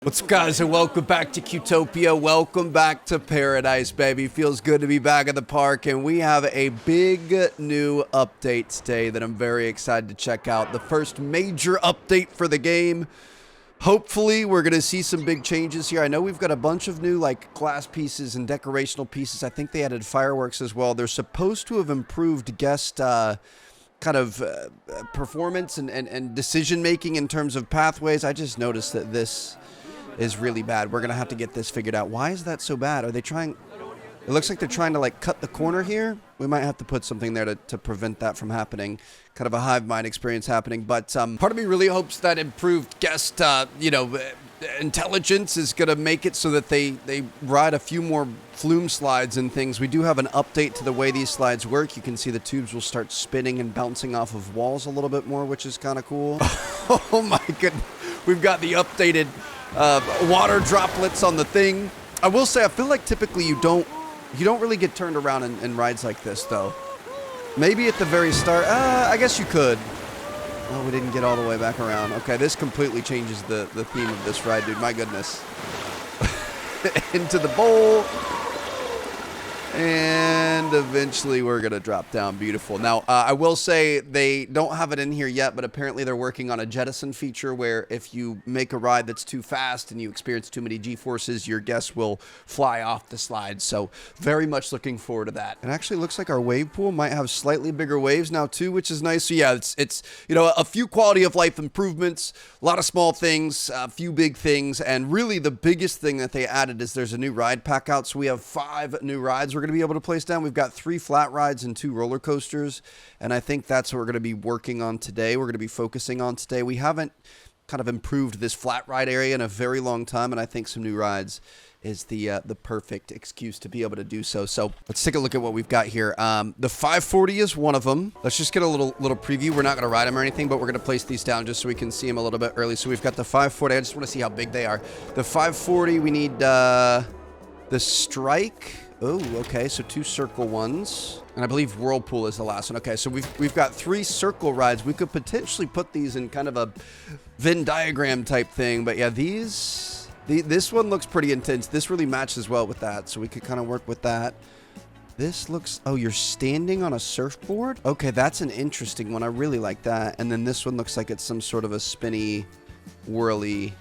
What's up, guys, and welcome back to Qtopia. Welcome back to Paradise, baby. Feels good to be back at the park, and we have a big new update today that I'm very excited to check out. The first major update for the game. Hopefully, we're going to see some big changes here. I know we've got a bunch of new, like, glass pieces and decorational pieces. I think they added fireworks as well. They're supposed to have improved guest, performance and decision-making in terms of pathways. I just noticed that this is really bad. We're gonna have to get this figured out. Why is that so bad? Are they trying? It looks like they're trying to like cut the corner here. We might have to put something there to prevent that from happening. Kind of a hive mind experience happening. But part of me really hopes that improved guest, intelligence is gonna make it so that they ride a few more flume slides and things. We do have an update to the way these slides work. You can see the tubes will start spinning and bouncing off of walls a little bit more, which is kind of cool. Oh my goodness. We've got the updated water droplets on the thing. I will say, I feel like typically you don't really get turned around in rides like this, though. Maybe at the very start. I guess you could. Oh, we didn't get all the way back around. Okay, this completely changes the theme of this ride, dude. My goodness. Into the bowl. And eventually we're going to drop down. Beautiful. Now, I will say they don't have it in here yet, but apparently they're working on a jettison feature where if you make a ride that's too fast and you experience too many G-forces, your guests will fly off the slide. So very much looking forward to that. It actually looks like our wave pool might have slightly bigger waves now too, which is nice. So yeah, it's a few quality of life improvements, a lot of small things, a few big things, and really the biggest thing that they added is there's a new ride pack out. So we have 5 new rides we're going to be able to place down. We've got 3 flat rides and 2 roller coasters, and I think that's what we're going to be working on today. We're going to be focusing on today. We haven't kind of improved this flat ride area in a very long time, and I think some new rides is the perfect excuse to be able to do so. So let's take a look at what we've got here. The 540 is one of them. Let's just get a little preview. We're not going to ride them or anything, but we're going to place these down just so we can see them a little bit early. So we've got the 540. I just want to see how big they are. The 540, we need the Strike. Oh, okay, so 2 circle ones. And I believe Whirlpool is the last one. Okay, so we've got 3 circle rides. We could potentially put these in kind of a Venn diagram type thing. But yeah, this one looks pretty intense. This really matches well with that, so we could kind of work with that. This looks, oh, you're standing on a surfboard? Okay, that's an interesting one. I really like that. And then this one looks like it's some sort of a spinny, whirly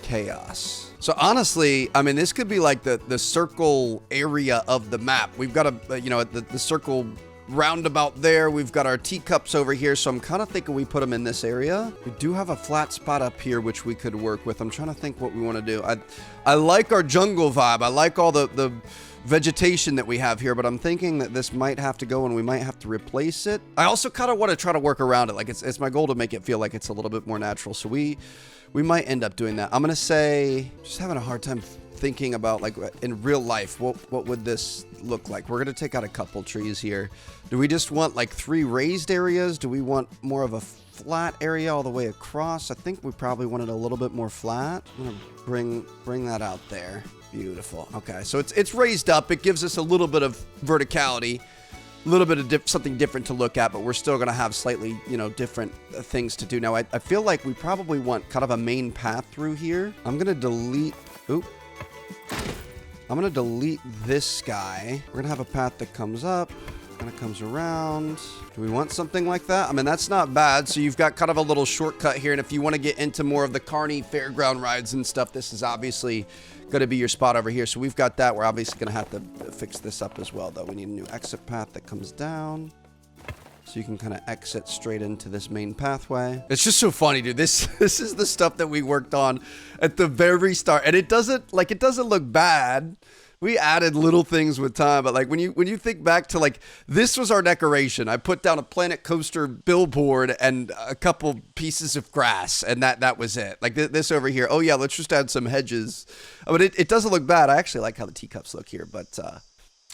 chaos. So honestly, I mean, this could be like the circle area of the map. We've got the circle roundabout there. We've got our teacups over here. So I'm kind of thinking we put them in this area. We do have a flat spot up here, which we could work with. I'm trying to think what we want to do. I like our jungle vibe. I like all the vegetation that we have here, but I'm thinking that this might have to go and we might have to replace it. I also kind of want to try to work around it. Like it's my goal to make it feel like it's a little bit more natural. So we might end up doing that. I'm going to say, just having a hard time thinking about like in real life, what would this look like? We're going to take out a couple trees here. Do we just want like 3 raised areas? Do we want more of a flat area all the way across? I think we probably want it a little bit more flat. I'm going to bring that out there. Beautiful. Okay, so it's raised up. It gives us a little bit of verticality, a little bit of something different to look at, but we're still going to have slightly, different things to do. Now, I feel like we probably want kind of a main path through here. I'm going to delete... Oop. I'm going to delete this guy. We're going to have a path that comes up, kind of comes around. Do we want something like that? I mean, that's not bad. So you've got kind of a little shortcut here, and if you want to get into more of the carny fairground rides and stuff, this is obviously going to be your spot over here. So we've got that. We're obviously going to have to fix this up as well, though. We need a new exit path that comes down, so you can kind of exit straight into this main pathway. It's just so funny, dude. This is the stuff that we worked on at the very start, and it doesn't look bad. We added little things with time, but like when you think back to like, this was our decoration. I put down a Planet Coaster billboard and a couple pieces of grass, and that was it. Like this over here. Oh yeah, let's just add some hedges. But it doesn't look bad. I actually like how the teacups look here, but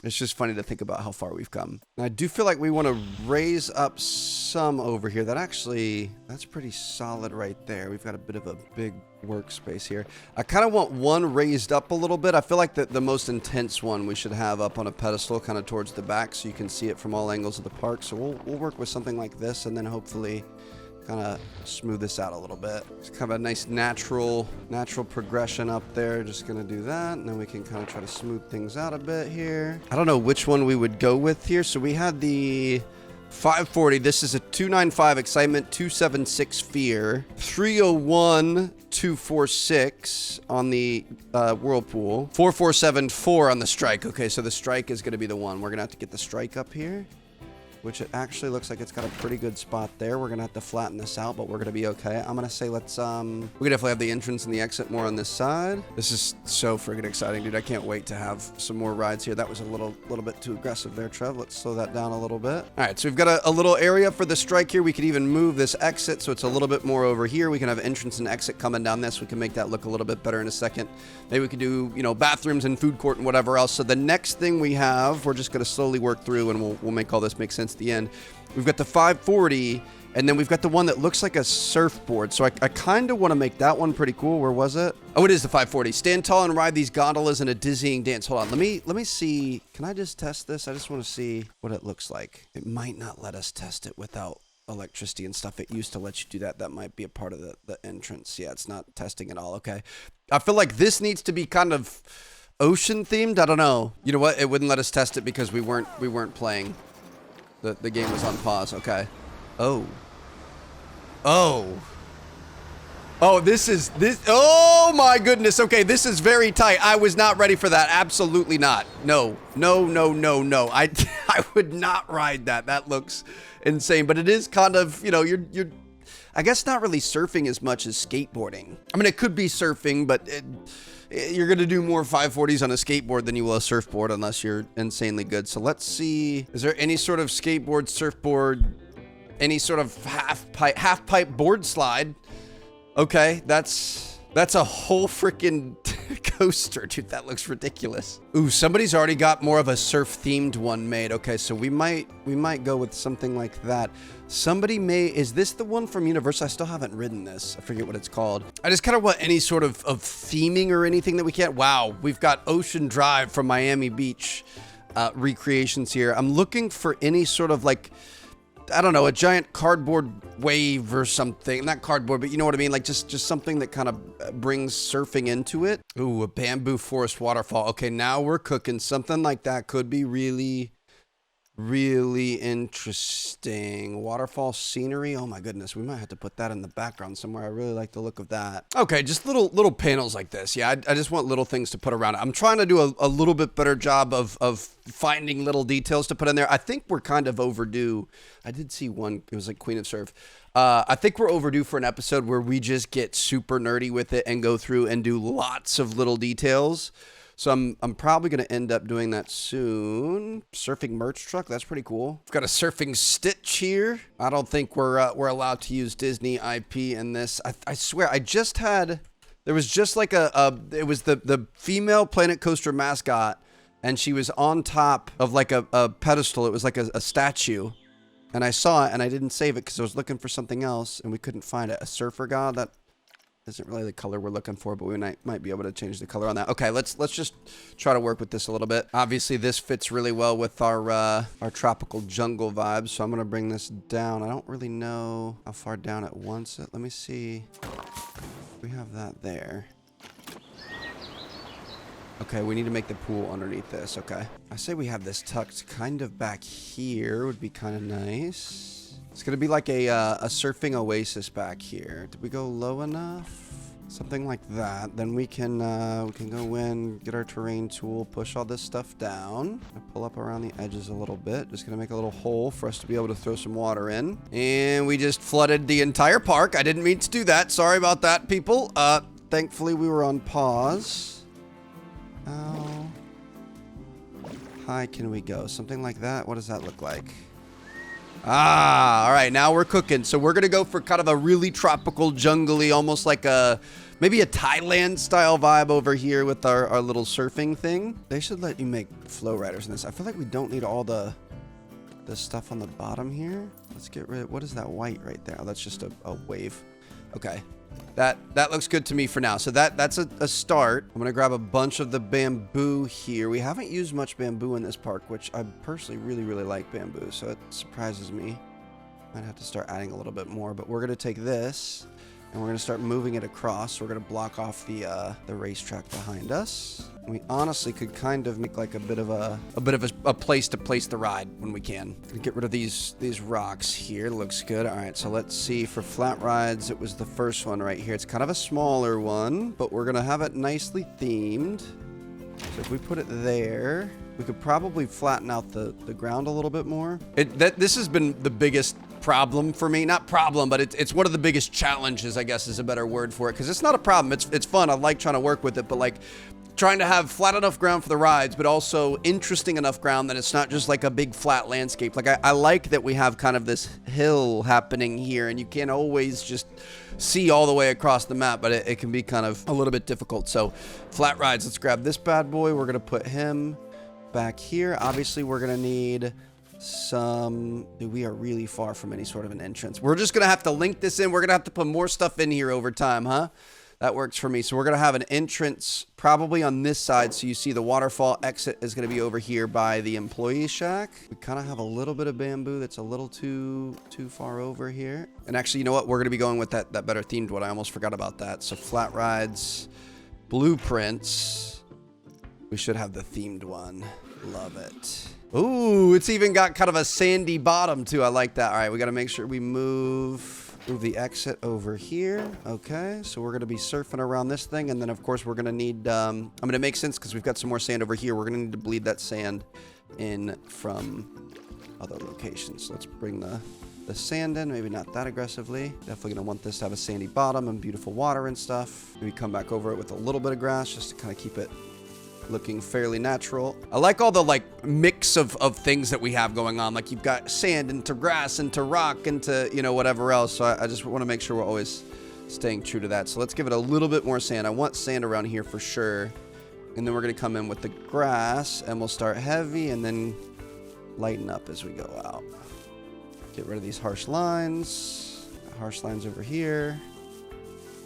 it's just funny to think about how far we've come. And I do feel like we want to raise up some over here. That's pretty solid right there. We've got a bit of a big workspace here. I kind of want one raised up a little bit. I feel like the most intense one we should have up on a pedestal kind of towards the back so you can see it from all angles of the park. So we'll work with something like this, and then hopefully kind of smooth this out a little bit. It's kind of a nice natural progression up there. Just gonna do that, and then we can kind of try to smooth things out a bit here. I don't know which one we would go with here. So we had the 540. This is a 295 excitement, 276 fear, 301 246 on the whirlpool, 4474 on the strike. Okay, so the strike is going to be the one. We're gonna have to get the strike up here, which it actually looks like it's got a pretty good spot there. We're gonna have to flatten this out, but we're gonna be okay. I'm gonna say let's we definitely have the entrance and the exit more on this side. This is so friggin' exciting, dude. I can't wait to have some more rides here. That was a little bit too aggressive there, Trev. Let's slow that down a little bit. All right, so we've got a little area for the strike here. We could even move this exit so it's a little bit more over here. We can have entrance and exit coming down this. We can make that look a little bit better in a second. Maybe we could do, you know, bathrooms and food court and whatever else. So the next thing we have, we're just gonna slowly work through, and we'll make all this make sense at the end. We've got the 540, and then we've got the one that looks like a surfboard. So I kind of want to make that one pretty cool. Where was it? Oh, it is the 540. Stand tall and ride these gondolas in a dizzying dance. Hold on. Let me see. Can I just test this? I just want to see what it looks like. It might not let us test it without electricity and stuff. It used to let you do that. That might be a part of the entrance. Yeah, it's not testing at all. Okay. I feel like this needs to be kind of ocean themed. I don't know. You know what? It wouldn't let us test it because we weren't playing. The game was on pause. Okay. Oh, this. Oh my goodness. Okay, this is very tight. I was not ready for that. Absolutely not. No. I would not ride that. That looks insane. But it is kind of, you know, you're I guess not really surfing as much as skateboarding. I mean, it could be surfing, but you're going to do more 540s on a skateboard than you will a surfboard unless you're insanely good. So let's see. Is there any sort of skateboard, surfboard, any sort of half pipe board slide? Okay, that's a whole freaking coaster, dude. That looks ridiculous. Ooh, somebody's already got more of a surf themed one made. Okay, so we might go with something like that. Somebody is this the one from Universal? I still haven't ridden this. I forget what it's called. I just kind of want any sort of theming or anything that we can't. Wow, we've got Ocean Drive from Miami Beach recreations here. I'm looking for any sort of like, I don't know, a giant cardboard wave or something. Not cardboard, but you know what I mean? Like just something that kind of brings surfing into it. Ooh, a bamboo forest waterfall. Okay, now we're cooking. Something like that could be really interesting. Waterfall scenery. Oh my goodness, we might have to put that in the background somewhere. I really like the look of that. Okay, just little panels like this. Yeah, I just want little things to put around it. I'm trying to do a little bit better job of finding little details to put in there. I think we're kind of overdue. I did see one. It was like Queen of Surf. I think we're overdue for an episode where we just get super nerdy with it and go through and do lots of little details. So I'm probably going to end up doing that soon. Surfing merch truck. That's pretty cool. We've got a surfing Stitch here. I don't think we're allowed to use Disney IP in this. I swear, there was just like it was the female Planet Coaster mascot, and she was on top of like a pedestal. It was like a statue. And I saw it, and I didn't save it because I was looking for something else, and we couldn't find it. A surfer god? That isn't really the color we're looking for, but we might be able to change the color on that. Okay, let's just try to work with this a little bit. Obviously, this fits really well with our tropical jungle vibes, so I'm going to bring this down. I don't really know how far down it wants it. Let me see. We have that there. Okay, we need to make the pool underneath this. Okay. I say we have this tucked kind of back here. Would be kind of nice. It's going to be like a surfing oasis back here. Did we go low enough? Something like that. Then we can go in, get our terrain tool, push all this stuff down. Pull up around the edges a little bit. Just going to make a little hole for us to be able to throw some water in. And we just flooded the entire park. I didn't mean to do that. Sorry about that, people. Thankfully, we were on pause. How high can we go? Something like that? What does that look like? All right, now we're cooking. So we're going to go for kind of a really tropical, jungly, almost like maybe a Thailand style vibe over here with our little surfing thing. They should let you make flow riders in this. I feel like we don't need all the stuff on the bottom here. Let's get rid of, what is that white right there? Oh, that's just a wave. Okay. That looks good to me for now. So that's a start. I'm going to grab a bunch of the bamboo here. We haven't used much bamboo in this park, which I personally really like bamboo, so it surprises me. Might have to start adding a little bit more, but we're going to take this and we're going to start moving it across. We're going to block off the racetrack behind us. We honestly could kind of make like a bit of a place to place the ride when we can. Get rid of these rocks here. Looks good. All right, so let's see. For flat rides, it was the first one right here. It's kind of a smaller one, but we're going to have it nicely themed. So if we put it there, we could probably flatten out the ground a little bit more. This has been the biggest problem for me. Not problem, but it's one of the biggest challenges, I guess is a better word for it. Because it's not a problem. It's fun. I like trying to work with it, but like trying to have flat enough ground for the rides, but also interesting enough ground that it's not just like a big flat landscape. Like I like that we have kind of this hill happening here, and you can't always just see all the way across the map, but it can be kind of a little bit difficult. So flat rides, let's grab this bad boy. We're going to put him back here. Obviously, we're going to need some... Dude, we are really far from any sort of an entrance. We're just going to have to link this in. We're going to have to put more stuff in here over time, huh? That works for me. So we're going to have an entrance probably on this side. So you see the waterfall exit is going to be over here by the employee shack. We kind of have a little bit of bamboo that's a little too far over here. And actually, you know what? We're going to be going with that better themed one. I almost forgot about that. So flat rides, blueprints. We should have the themed one. Love it. Ooh, it's even got kind of a sandy bottom too. I like that. All right, we got to make sure we move the exit over here. Okay, so we're going to be surfing around this thing, and then of course we're going to need I'm going to make sense because we've got some more sand over here. We're going to need to bleed that sand in from other locations. So let's bring the sand in, maybe not that aggressively. Definitely going to want this to have a sandy bottom and beautiful water and stuff. Maybe come back over it with a little bit of grass just to kind of keep it looking fairly natural. I like all the like mix of things that we have going on. Like you've got sand into grass into rock into, you know, whatever else. So I just want to make sure we're always staying true to that. So let's give it a little bit more sand. I want sand around here for sure. And then we're going to come in with the grass and we'll start heavy and then lighten up as we go out. Get rid of these harsh lines. Harsh lines over here.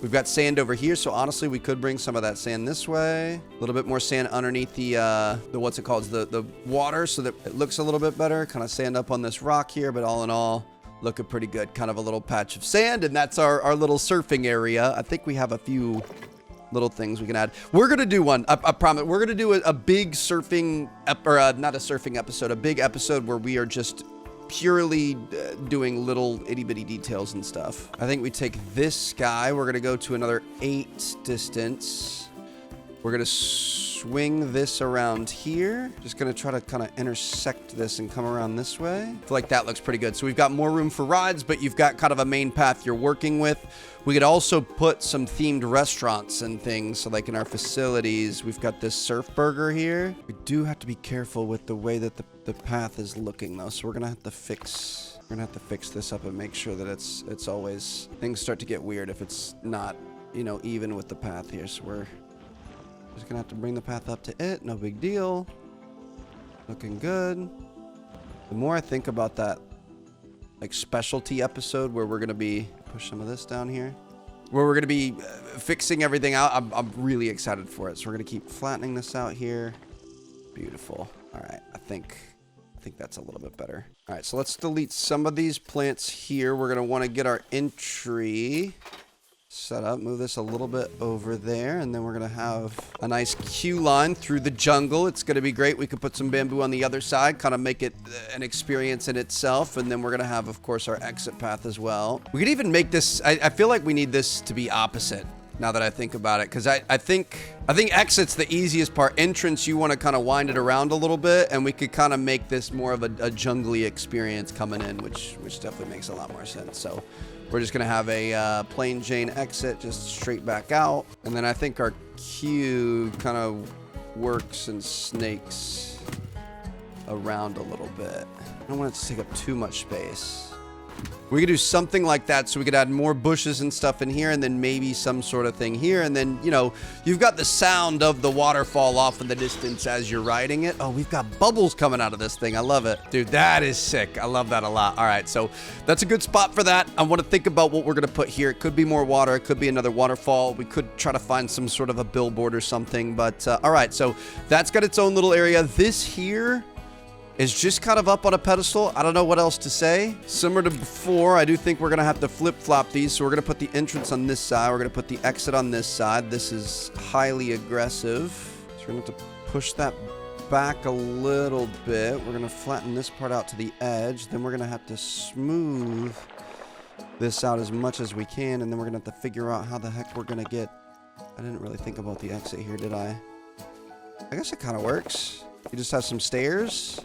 We've got sand over here, so honestly, we could bring some of that sand this way. A little bit more sand underneath the what's it called? The water, so that it looks a little bit better. Kind of sand up on this rock here, but all in all, looking pretty good. Kind of a little patch of sand, and that's our little surfing area. I think we have a few little things we can add. We're gonna do one. I promise. We're gonna do a big surfing, not a surfing episode, a big episode where we are just purely doing little itty-bitty details and stuff. I think we take this guy. We're going to go to another 8 distance. We're going to swing this around here. Just going to try to kind of intersect this and come around this way. I feel like that looks pretty good. So we've got more room for rides, but you've got kind of a main path you're working with. We could also put some themed restaurants and things. So like in our facilities, we've got this surf burger here. We do have to be careful with the way that the path is looking though. So we're going to have to fix this up and make sure that it's always, things start to get weird if it's not, you know, even with the path here. So we're just going to have to bring the path up to it. No big deal. Looking good. The more I think about that like specialty episode where we're going to be, push some of this down here, where we're going to be fixing everything out, I'm really excited for it. So we're going to keep flattening this out here. Beautiful. All right. I think that's a little bit better. All right. So let's delete some of these plants here. We're going to want to get our entry set up, move this a little bit over there, and then we're going to have a nice queue line through the jungle. It's going to be great. We could put some bamboo on the other side, kind of make it an experience in itself, and then we're going to have, of course, our exit path as well. We could even make this, I feel like we need this to be opposite now that I think about it, because I think exit's the easiest part. Entrance, you want to kind of wind it around a little bit, and we could kind of make this more of a jungly experience coming in, which definitely makes a lot more sense. So we're just going to have a plain Jane exit, just straight back out. And then I think our queue kind of works and snakes around a little bit. I don't want it to take up too much space. We could do something like that, so we could add more bushes and stuff in here, and then maybe some sort of thing here. And then, you know, you've got the sound of the waterfall off in the distance as you're riding it. Oh, we've got bubbles coming out of this thing. I love it. Dude, that is sick. I love that a lot. All right, so that's a good spot for that. I want to think about what we're going to put here. It could be more water. It could be another waterfall. We could try to find some sort of a billboard or something. But, all right, so that's got its own little area. This here, is just kind of up on a pedestal. I don't know what else to say. Similar to before, I do think we're going to have to flip-flop these. So we're going to put the entrance on this side. We're going to put the exit on this side. This is highly aggressive. So we're going to have to push that back a little bit. We're going to flatten this part out to the edge. Then we're going to have to smooth this out as much as we can. And then we're going to have to figure out how the heck we're going to get... I didn't really think about the exit here, did I? I guess it kind of works. You just have some stairs.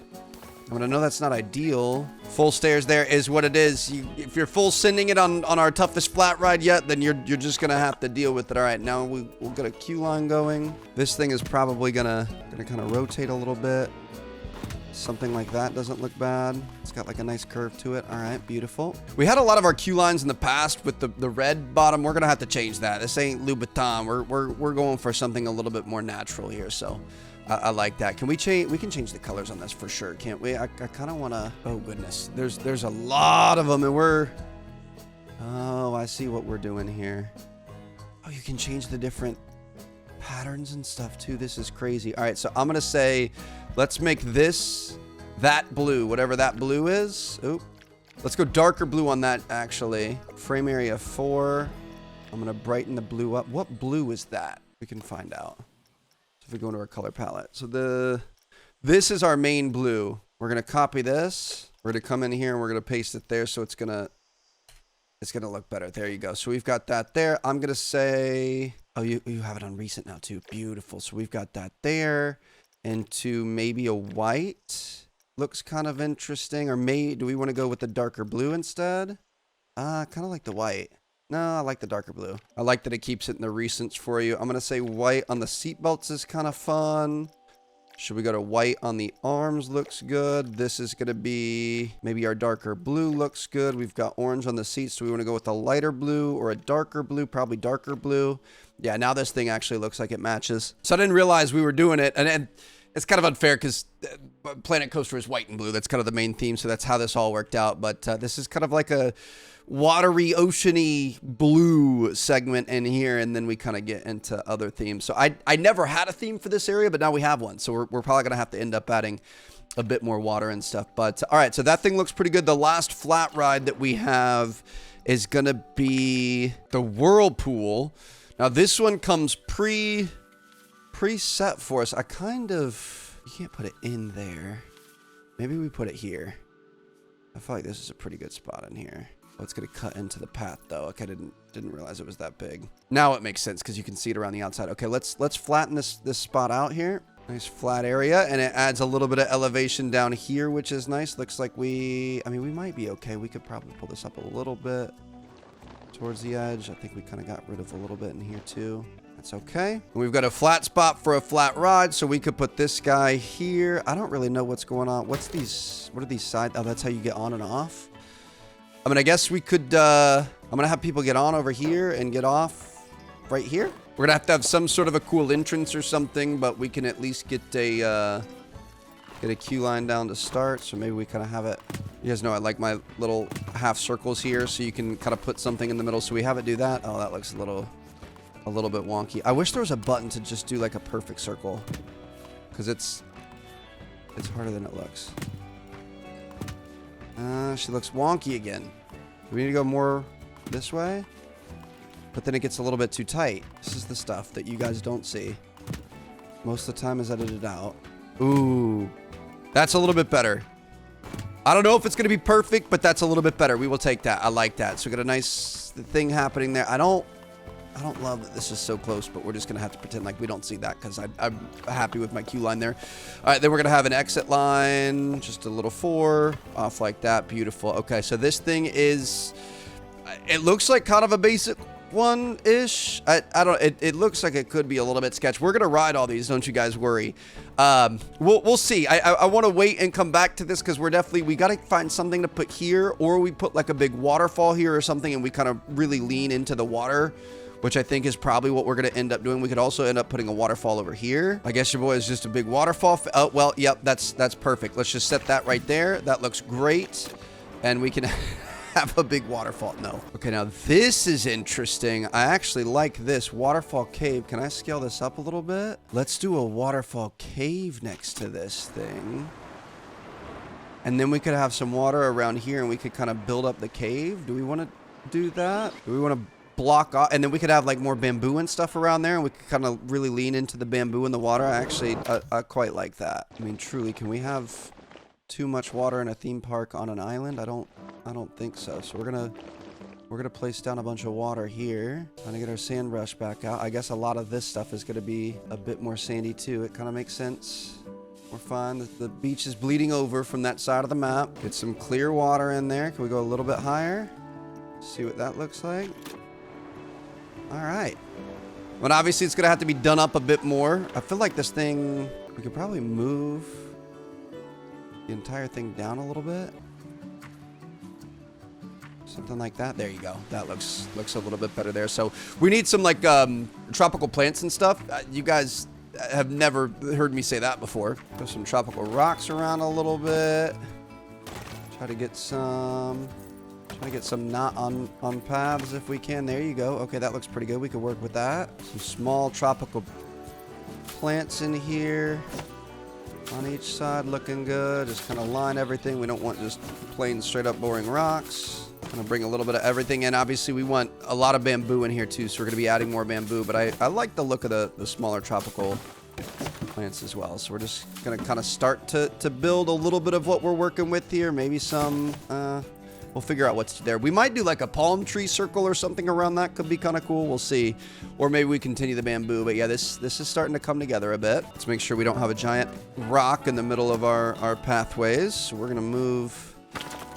I mean, I know that's not ideal. Full stairs there is what it is. If you're full sending it on our toughest flat ride yet, then you're just gonna have to deal with it. All right, now we'll get a queue line going. This thing is probably gonna kind of rotate a little bit. Something like that doesn't look bad. It's got like a nice curve to it. All right, beautiful. We had a lot of our queue lines in the past with the red bottom. We're gonna have to change that. This ain't Louboutin. We're going for something a little bit more natural here. So I like that. Can we change? We can change the colors on this for sure, can't we? I kind of want to. Oh goodness, there's a lot of them, and we're. Oh, I see what we're doing here. Oh, you can change the different patterns and stuff too. This is crazy. All right, so I'm gonna say, let's make this that blue, whatever that blue is. Oop. Let's go darker blue on that actually. Frame area 4. I'm gonna brighten the blue up. What blue is that? We can find out. If we go into our color palette. So this is our main blue. We're going to copy this. We're going to come in here and we're going to paste it there. So it's going to look better. There you go. So we've got that there. I'm going to say, oh, you have it on recent now too. Beautiful. So we've got that there into maybe a white. Looks kind of interesting. Or do we want to go with the darker blue instead? Kind of like the white. No, I like the darker blue. I like that it keeps it in the recents for you. I'm going to say white on the seatbelts is kind of fun. Should we go to white on the arms? Looks good. This is going to be maybe our darker blue looks good. We've got orange on the seats. Do we want to go with a lighter blue or a darker blue? Probably darker blue. Yeah, now this thing actually looks like it matches. So I didn't realize we were doing it. And it's kind of unfair because Planet Coaster is white and blue. That's kind of the main theme. So that's how this all worked out. But this is kind of like a watery, oceany blue segment in here, and then we kind of get into other themes. So I never had a theme for this area, but now we have one. So we're probably going to have to end up adding a bit more water and stuff. But all right, so that thing looks pretty good. The last flat ride that we have is going to be the Whirlpool. Now this one comes preset for us. You can't put it in there. Maybe we put it here. I feel like this is a pretty good spot in here. Oh, it's going to cut into the path, though. Okay, didn't realize it was that big. Now it makes sense because you can see it around the outside. Okay, let's flatten this spot out here. Nice flat area, and it adds a little bit of elevation down here, which is nice. Looks like we might be okay. We could probably pull this up a little bit towards the edge. I think we kind of got rid of a little bit in here, too. That's okay. And we've got a flat spot for a flat ride, so we could put this guy here. I don't really know what's going on. What are these sides? Oh, that's how you get on and off. I mean, I guess we could, I'm going to have people get on over here and get off right here. We're going to have some sort of a cool entrance or something, but we can at least get a queue line down to start. So maybe we kind of have it. You guys know I like my little half circles here, so you can kind of put something in the middle. So we have it do that. Oh, that looks a little bit wonky. I wish there was a button to just do like a perfect circle, because it's harder than it looks. She looks wonky again. Do we need to go more this way? But then it gets a little bit too tight. This is the stuff that you guys don't see. Most of the time is edited out. Ooh, that's a little bit better. I don't know if it's going to be perfect, but that's a little bit better. We will take that. I like that. So we got a nice thing happening there. I don't love that this is so close, but we're just going to have to pretend like we don't see that because I'm happy with my queue line there. All right, then we're going to have an exit line, just a little 4 off like that. Beautiful. Okay, so this thing is, it looks like kind of a basic one-ish. It looks like it could be a little bit sketch. We're going to ride all these, don't you guys worry. We'll see. I want to wait and come back to this because we got to find something to put here, or we put like a big waterfall here or something and we kind of really lean into the water, which I think is probably what we're going to end up doing. We could also end up putting a waterfall over here. I guess your boy is just a big waterfall. Oh, well, yep, that's perfect. Let's just set that right there. That looks great. And we can have a big waterfall. No. Okay, now this is interesting. I actually like this waterfall cave. Can I scale this up a little bit? Let's do a waterfall cave next to this thing. And then we could have some water around here and we could kind of build up the cave. Do we want to do that? Do we want to block off? And then we could have like more bamboo and stuff around there and we could kind of really lean into the bamboo and the water. I quite like that. I mean, truly, can we have too much water in a theme park on an island? I don't think so. So we're gonna place down a bunch of water here. Trying to get our sand brush back out. I guess a lot of this stuff is gonna be a bit more sandy too. It kind of makes sense. We're fine. The beach is bleeding over from that side of the map. Get some clear water in there. Can we go a little bit higher? See what that looks like. All right. But obviously it's gonna have to be done up a bit more. I feel like this thing, we could probably move the entire thing down a little bit. Something like that. There you go. That looks a little bit better there. So we need some like tropical plants and stuff. You guys have never heard me say that before. There's some tropical rocks around a little bit. Try to get some not on paths if we can. There you go. Okay, that looks pretty good. We could work with that. Some small tropical plants in here on each side, looking good. Just kind of line everything. We don't want just plain straight up boring rocks. Gonna bring a little bit of everything in. Obviously we want a lot of bamboo in here too, so we're gonna be adding more bamboo, but I like the look of the smaller tropical plants as well. So we're just gonna kind of start to build a little bit of what we're working with here. Maybe some we'll figure out what's there. We might do like a palm tree circle or something around that. Could be kind of cool. We'll see. Or maybe we continue the bamboo. But yeah, this is starting to come together a bit. Let's make sure we don't have a giant rock in the middle of our pathways. So we're gonna move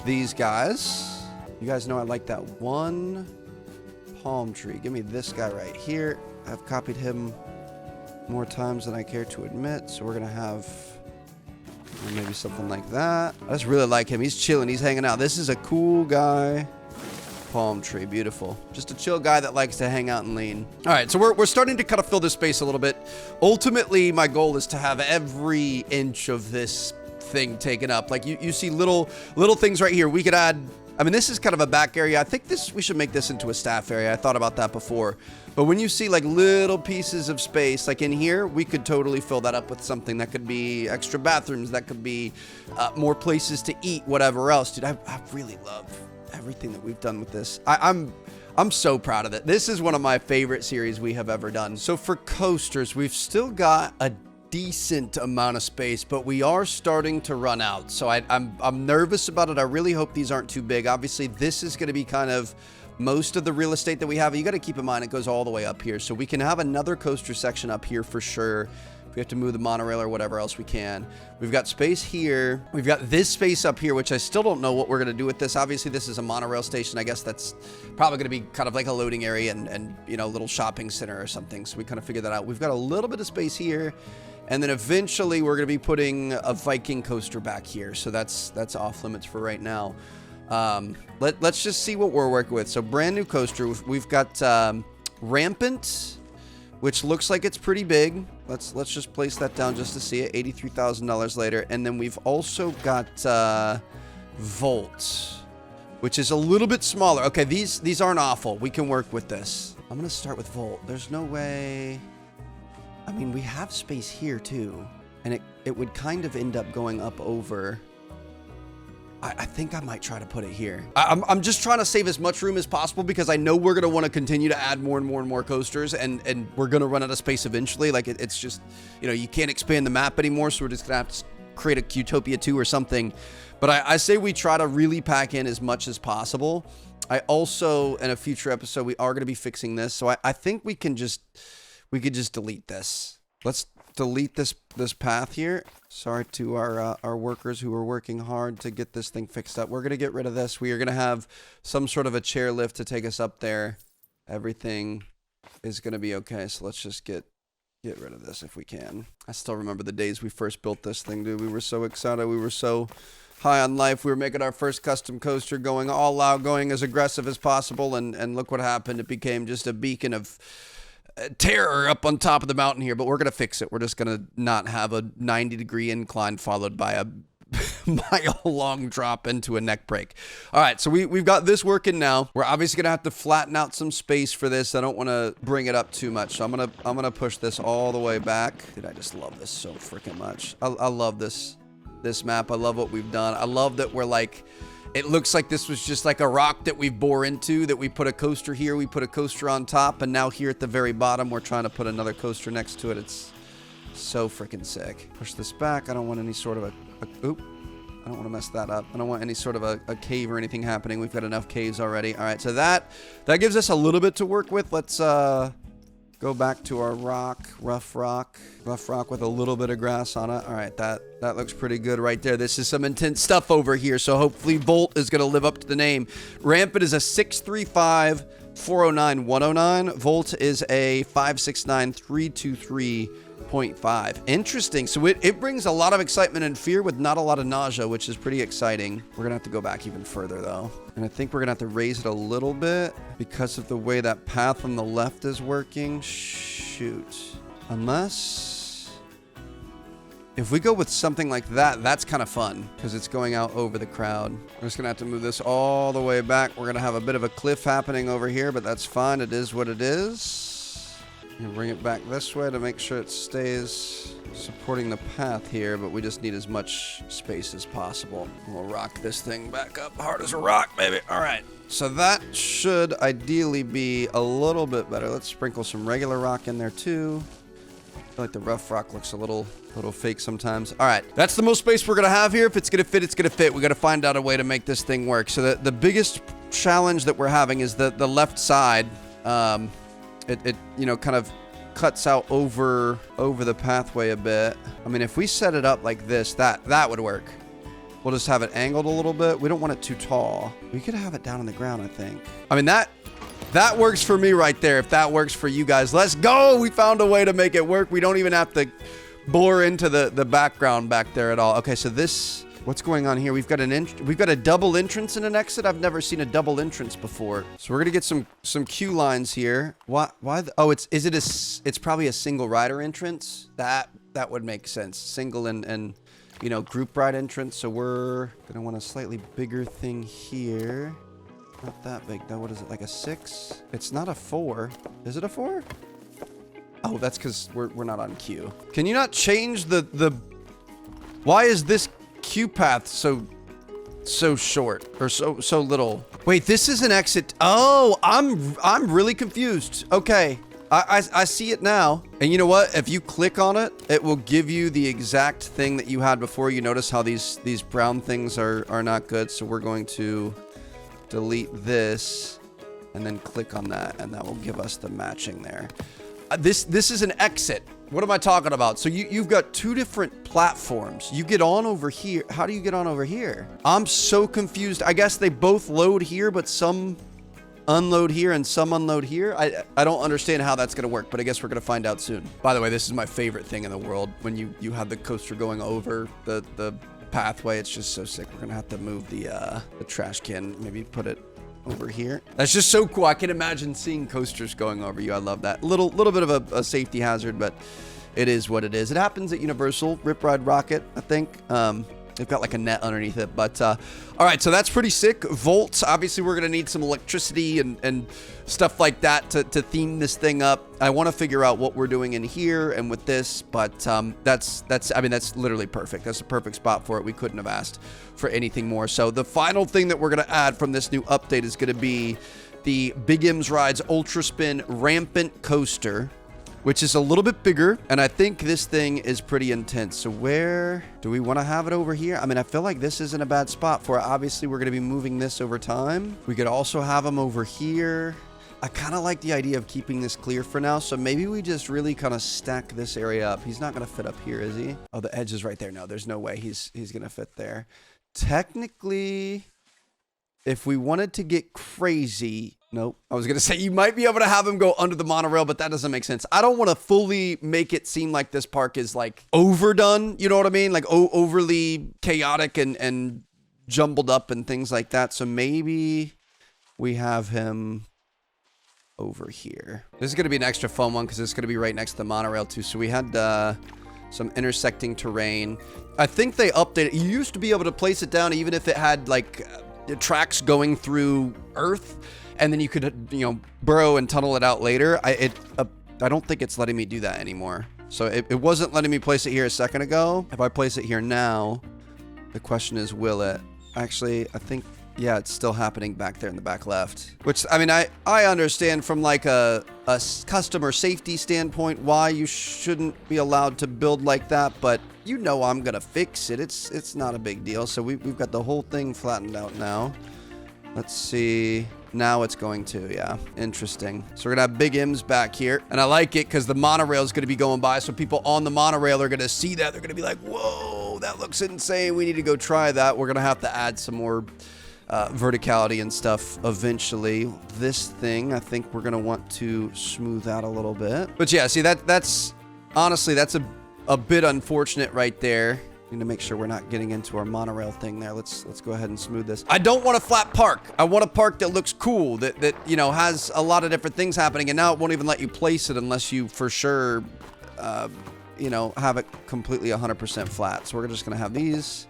these guys. You guys know I like that one palm tree. Give me this guy right here. I've copied him more times than I care to admit. So we're gonna have maybe something like that. I just really like him. He's chilling. He's hanging out. This is a cool guy. Palm tree. Beautiful. Just a chill guy that likes to hang out and lean. All right. So we're starting to kind of fill this space a little bit. Ultimately, my goal is to have every inch of this thing taken up. Like you see little things right here. We could add, I mean, this is kind of a back area. I think we should make this into a staff area. I thought about that before. But when you see like little pieces of space, like in here, we could totally fill that up with something that could be extra bathrooms, that could be more places to eat, whatever else. Dude, I really love everything that we've done with this. I'm so proud of it. This is one of my favorite series we have ever done. So for coasters, we've still got a decent amount of space, but we are starting to run out. So I'm nervous about it. I really hope these aren't too big. Obviously, this is going to be kind of most of the real estate that we have. You got to keep in mind it goes all the way up here. So we can have another coaster section up here for sure. If we have to move the monorail or whatever else we can. We've got space here. We've got this space up here, which I still don't know what we're going to do with this. Obviously, this is a monorail station. I guess that's probably going to be kind of like a loading area and you know, a little shopping center or something. So we kind of figured that out. We've got a little bit of space here. And then eventually we're going to be putting a Viking coaster back here. So that's off limits for right now. Let's just see what we're working with. So brand new coaster. We've got Rampant, which looks like it's pretty big. Let's just place that down just to see it. $83,000 later. And then we've also got Volt, which is a little bit smaller. Okay, these aren't awful. We can work with this. I'm going to start with Volt. There's no way. I mean, we have space here too, and it would kind of end up going up over. I think I might try to put it here. I'm just trying to save as much room as possible because I know we're going to want to continue to add more and more and more coasters, and we're going to run out of space eventually. Like it's just, you know, you can't expand the map anymore, so we're just going to have to create a Qtopia 2 or something. But I say we try to really pack in as much as possible. I also, in a future episode, we are going to be fixing this, so I think we could just delete this. Let's delete this path here. Sorry to our workers who are working hard to get this thing fixed up. We're going to get rid of this. We are going to have some sort of a chairlift to take us up there. Everything is going to be okay. So let's just get rid of this if we can. I still remember the days we first built this thing, dude. We were so excited. We were so high on life. We were making our first custom coaster, going all out, going as aggressive as possible. And look what happened. It became just a beacon of terror up on top of the mountain here, but we're going to fix it. We're just going to not have a 90-degree incline followed by a mile-long drop into a neck break. All right, so we've got this working now. We're obviously going to have to flatten out some space for this. I don't want to bring it up too much, so I'm gonna push this all the way back. Dude, I just love this so freaking much. I love this. this map. I love what we've done. I love that we're like, it looks like this was just like a rock that we bore into, that we put a coaster here, we put a coaster on top, and now here at the very bottom, we're trying to put another coaster next to it. It's so freaking sick. Push this back. I don't want any sort of oop. I don't want to mess that up. I don't want any sort of a cave or anything happening. We've got enough caves already. All right, so that gives us a little bit to work with. Let's go back to our rough rock with a little bit of grass on it. All right, that looks pretty good right there. This is some intense stuff over here, so hopefully Volt is going to live up to the name. Rampant is a 635 409 109. Volt is a 569 323.5. Interesting. So it brings a lot of excitement and fear with not a lot of nausea, which is pretty exciting. We're gonna have to go back even further though, and I think we're gonna have to raise it a little bit because of the way that path on the left is working. Shoot, unless if we go with something like that, that's kind of fun because it's going out over the crowd. We're just gonna have to move this all the way back. We're gonna have a bit of a cliff happening over here, but that's fine. It is what it is. And bring it back this way to make sure it stays supporting the path here, but we just need as much space as possible. We'll rock this thing back up hard as a rock, baby. All right. So that should ideally be a little bit better. Let's sprinkle some regular rock in there too. I feel like the rough rock looks a little fake sometimes. All right, that's the most space we're gonna have here. If it's gonna fit, it's gonna fit. We gotta find out a way to make this thing work. So the biggest challenge that we're having is the left side. It you know, kind of cuts out over the pathway a bit. I mean, if we set it up like this, that would work. We'll just have it angled a little bit. We don't want it too tall. We could have it down on the ground, I think. I mean, that works for me right there. If that works for you guys, let's go. We found a way to make it work. We don't even have to bore into the background back there at all. Okay, so this, what's going on here? We've got a double entrance and an exit. I've never seen a double entrance before. So we're gonna get some queue lines here. Why? Oh, it's probably a single rider entrance. That would make sense. Single and you know, group ride entrance. So we're gonna want a slightly bigger thing here. Not that big though. What is it, like a 6? It's not a 4. Is it a 4? Oh, that's because we're not on queue. Can you not change the why is this queue path so short or so little? Wait, this is an exit. Oh, I'm really confused. Okay, I see it now. And you know what? If you click on it, it will give you the exact thing that you had before. You notice how these brown things are not good. So we're going to delete this and then click on that, and that will give us the matching there. This is an exit. What am I talking about? So you've got two different platforms. You get on over here. How do you get on over here? I'm so confused. I guess they both load here, but some unload here and some unload here. I don't understand how that's gonna work, but I guess we're gonna find out soon. By the way, this is my favorite thing in the world. When you have the coaster going over the pathway, it's just so sick. We're gonna have to move the trash can, maybe put it over here. That's just so cool. I can imagine seeing coasters going over you. I love that. Little bit of a safety hazard, but it is what it is. It happens at Universal. Rip Ride Rocket, I think. They've got like a net underneath it, but all right, so that's pretty sick. Volts, obviously we're gonna need some electricity and stuff like that to theme this thing up. I want to figure out what we're doing in here and with this, but that's I mean, that's literally perfect. That's a perfect spot for it. We couldn't have asked for anything more. So the final thing that we're gonna add from this new update is gonna be the Big M's Rides Ultra Spin Rampant Coaster, which is a little bit bigger, and I think this thing is pretty intense. So where do we want to have it? Over here? I mean, I feel like this isn't a bad spot for it. Obviously, we're going to be moving this over time. We could also have them over here. I kind of like the idea of keeping this clear for now, so maybe we just really kind of stack this area up. He's not going to fit up here, is he? Oh, the edge is right there. No, there's no way he's going to fit there. Technically, if we wanted to get crazy... Nope. I was going to say you might be able to have him go under the monorail, but that doesn't make sense. I don't want to fully make it seem like this park is like overdone. You know what I mean? Like overly chaotic and jumbled up and things like that. So maybe we have him over here. This is going to be an extra fun one because it's going to be right next to the monorail too. So we had some intersecting terrain. I think they updated. You used to be able to place it down even if it had like tracks going through earth. And then you could, you know, burrow and tunnel it out later. I don't think it's letting me do that anymore. So it wasn't letting me place it here a second ago. If I place it here now, The question is, will it? Actually, I think, yeah, it's still happening back there in the back left. Which, I mean, I understand from like a customer safety standpoint why you shouldn't be allowed to build like that, but you know I'm gonna fix it. It's not a big deal. So we've got the whole thing flattened out now. Let's see. Now it's going to, yeah. Interesting. So we're gonna have big M's back here. And I like it because the monorail is gonna be going by. So people on the monorail are gonna see that. They're gonna be like, whoa, that looks insane. We need to go try that. We're gonna have to add some more verticality and stuff eventually. This thing, I think we're gonna want to smooth out a little bit. But yeah, see, that's honestly, that's a bit unfortunate right there. Need to make sure we're not getting into our monorail thing there. Let's go ahead and smooth this. I don't want a flat park. I want a park that looks cool, that you know, has a lot of different things happening, and now it won't even let you place it unless you for sure you know, have it completely 100% flat. So we're just gonna have these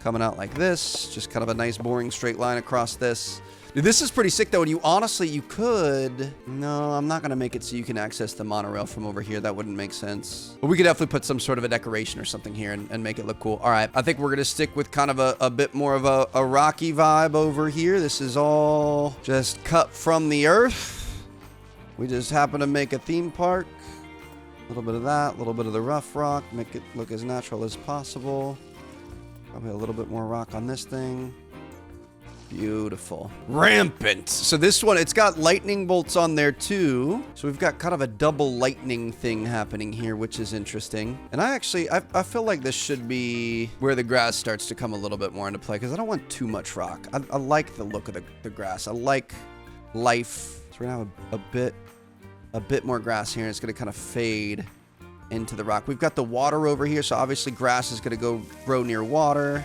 coming out like this, just kind of a nice boring straight line across this. Dude, this is pretty sick though, and you honestly, you could... No, I'm not gonna make it so you can access the monorail from over here. That wouldn't make sense. But we could definitely put some sort of a decoration or something here and make it look cool. All right, I think we're gonna stick with kind of a bit more of a rocky vibe over here. This is all just cut from the earth. We just happen to make a theme park. A little bit of that, a little bit of the rough rock, make it look as natural as possible. Probably a little bit more rock on this thing. Beautiful. Rampant. So this one, it's got lightning bolts on there too. So we've got kind of a double lightning thing happening here, which is interesting. And I feel like this should be where the grass starts to come a little bit more into play, because I don't want too much rock. I like the look of the grass. I like life. So we're gonna have a bit more grass here, and it's gonna kind of fade into the rock. We've got the water over here, so obviously grass is gonna go grow near water.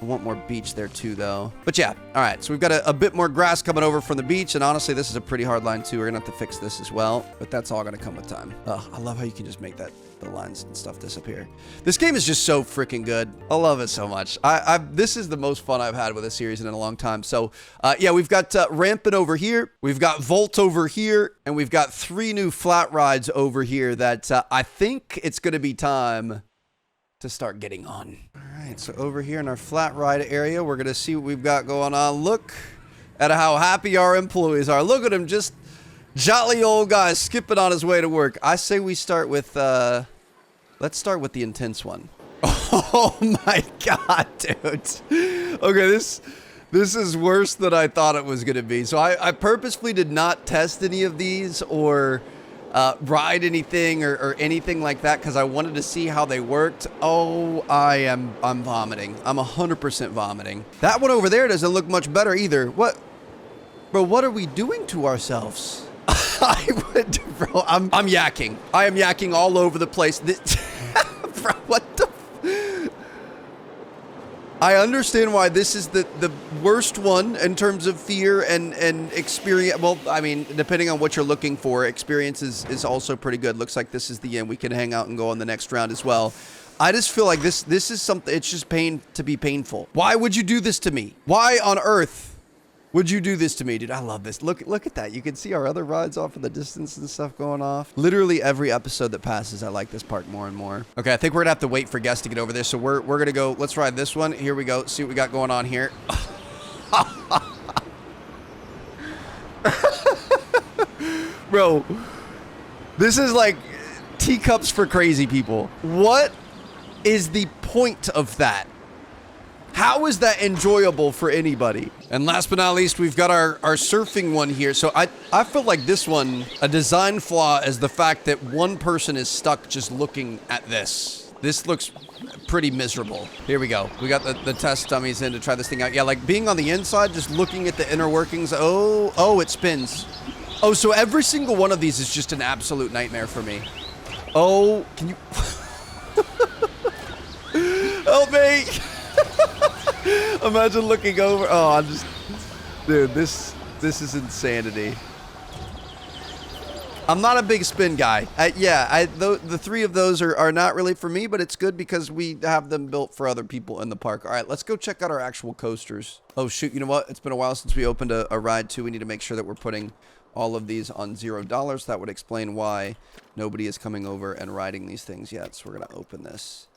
I want more beach there too, though. But yeah, all right. So we've got a bit more grass coming over from the beach, and honestly, this is a pretty hard line too. We're gonna have to fix this as well, but that's all gonna come with time. I love how you can just make the lines and stuff disappear. This game is just so freaking good. I love it so much. This is the most fun I've had with a series in a long time. So yeah, we've got Rampant over here, we've got Volt over here, and we've got 3 new flat rides over here that I think it's gonna be time to start getting on. All right, so over here in our flat ride area, we're gonna see what we've got going on. Look at how happy our employees are. Look at him, just jolly old guy skipping on his way to work. I say we start with, let's start with the intense one. Oh my God, dude. Okay, this is worse than I thought it was gonna be. So I purposefully did not test any of these or ride anything or anything like that, because I wanted to see how they worked. Oh, I'm vomiting. I'm 100% vomiting. That one over there doesn't look much better either. What, bro? What are we doing to ourselves? Bro, I'm yakking. I am yakking all over the place. Bro, what the? I understand why this is the worst one in terms of fear and experience. Well, I mean, depending on what you're looking for, experience is also pretty good. Looks like this is the end. We can hang out and go on the next round as well. I just feel like this is something, it's just pain to be painful. Why would you do this to me? Why on earth would you do this to me, dude? I love this. Look at that. You can see our other rides off in the distance and stuff going off. Literally every episode that passes, I like this park more and more. Okay, I think we're gonna have to wait for guests to get over there. So we're gonna go, let's ride this one. Here we go. See what we got going on here. Bro, this is like teacups for crazy people. What is the point of that? How is that enjoyable for anybody? And last but not least, we've got our surfing one here. So I feel like this one, a design flaw is the fact that one person is stuck just looking at this. This looks pretty miserable. Here we go. We got the test dummies in to try this thing out. Yeah, like being on the inside, just looking at the inner workings. Oh, it spins. Oh, so every single one of these is just an absolute nightmare for me. Oh, can you... Help me! Imagine looking over. Oh, I'm just... Dude, this is insanity. I'm not a big spin guy. The 3 of those are not really for me, but it's good because we have them built for other people in the park. All right, let's go check out our actual coasters. Oh, shoot. You know what? It's been a while since we opened a ride, too. We need to make sure that we're putting all of these on $0. That would explain why nobody is coming over and riding these things yet. So we're going to open this.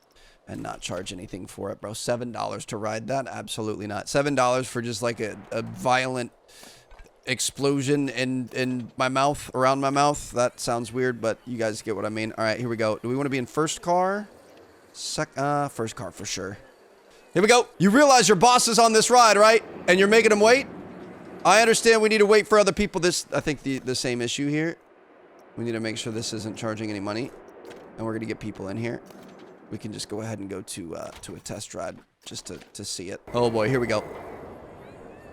and not charge anything for it, bro. $7 to ride that? Absolutely not. $7 for just like a violent explosion in my mouth, around my mouth. That sounds weird, but you guys get what I mean. All right, here we go. Do we want to be in first car? First car for sure. Here we go. You realize your boss is on this ride, right? And you're making him wait? I understand we need to wait for other people. I think the same issue here. We need to make sure this isn't charging any money. And we're going to get people in here. We can just go ahead and go to a test ride just to see it. Oh boy, here we go.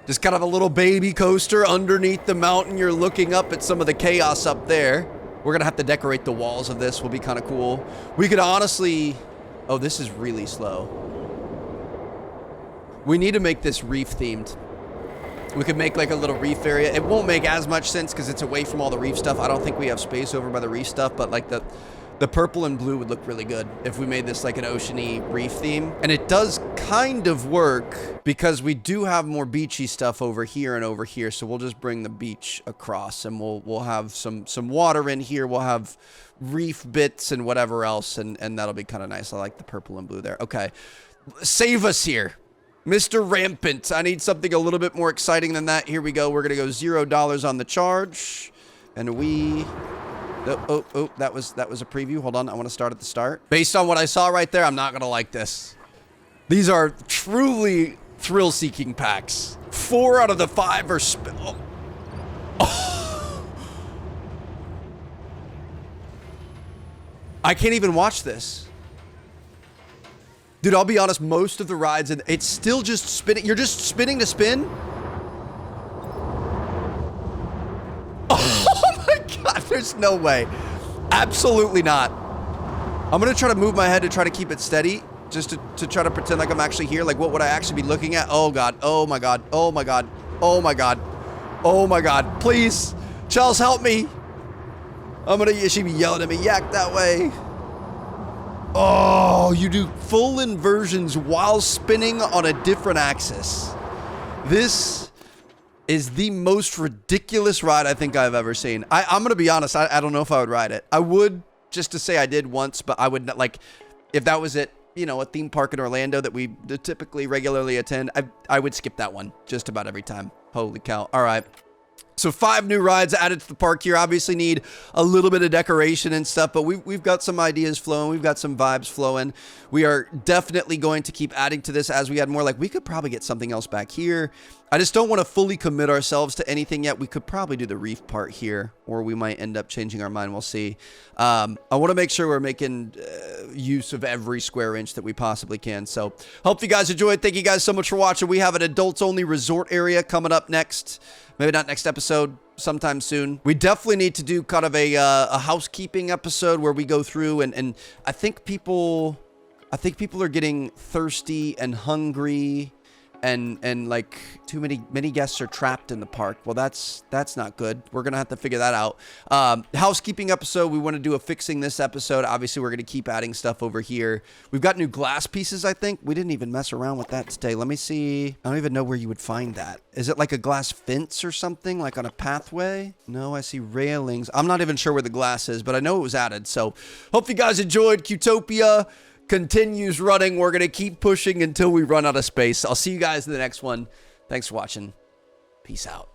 Just kind of a little baby coaster underneath the mountain. You're looking up at some of the chaos up there. We're going to have to decorate the walls of this. Will be kind of cool. We could honestly... Oh, this is really slow. We need to make this reef themed. We could make like a little reef area. It won't make as much sense because it's away from all the reef stuff. I don't think we have space over by the reef stuff, but like the purple and blue would look really good if we made this like an oceany reef theme. And it does kind of work because we do have more beachy stuff over here and over here. So we'll just bring the beach across and we'll have some water in here. We'll have reef bits and whatever else. And that'll be kind of nice. I like the purple and blue there. Okay. Save us here, Mr. Rampant. I need something a little bit more exciting than that. Here we go. We're going to go $0 on the charge. And we... Oh, that was a preview. Hold on. I want to start at the start. Based on what I saw right there, I'm not going to like this. These are truly thrill-seeking packs. 4 out of the 5 are... Oh. I can't even watch this. Dude, I'll be honest, most of the rides, and it's still just spinning. You're just spinning to spin? Oh my God, there's no way. Absolutely not. I'm going to try to move my head to try to keep it steady, just to try to pretend like I'm actually here. Like, what would I actually be looking at? Oh God, oh my God, oh my God, oh my God, oh my God. Please, Charles, help me. She'd be yelling at me, yak that way. Oh, you do full inversions while spinning on a different axis. This is the most ridiculous ride I think I've ever seen. I'm going to be honest. I don't know if I would ride it. I would, just to say I did once, but I would not, like, if that was at, you know, a theme park in Orlando that we typically regularly attend, I would skip that one just about every time. Holy cow. All right. So 5 new rides added to the park here. Obviously need a little bit of decoration and stuff, but we've got some ideas flowing. We've got some vibes flowing. We are definitely going to keep adding to this as we add more. Like, we could probably get something else back here. I just don't want to fully commit ourselves to anything yet. We could probably do the reef part here, or we might end up changing our mind. We'll see. I want to make sure we're making use of every square inch that we possibly can. So hope you guys enjoyed. Thank you guys so much for watching. We have an adults-only resort area coming up next. Maybe not next episode, sometime soon. We definitely need to do kind of a housekeeping episode where we go through and I think people are getting thirsty and hungry and like too many guests are trapped in the park. Well, that's not good. We're gonna have to figure that out. Housekeeping episode. We want to do a fixing this episode. Obviously, we're gonna keep adding stuff over here. We've got new glass pieces. I think we didn't even mess around with that today. Let me see. I don't even know where you would find that. Is it like a glass fence or something, like on a pathway? No, I see railings. I'm not even sure where the glass is, but I know it was added. So, hope you guys enjoyed. Qtopia continues running. We're going to keep pushing until we run out of space. I'll see you guys in the next one. Thanks for watching. Peace out.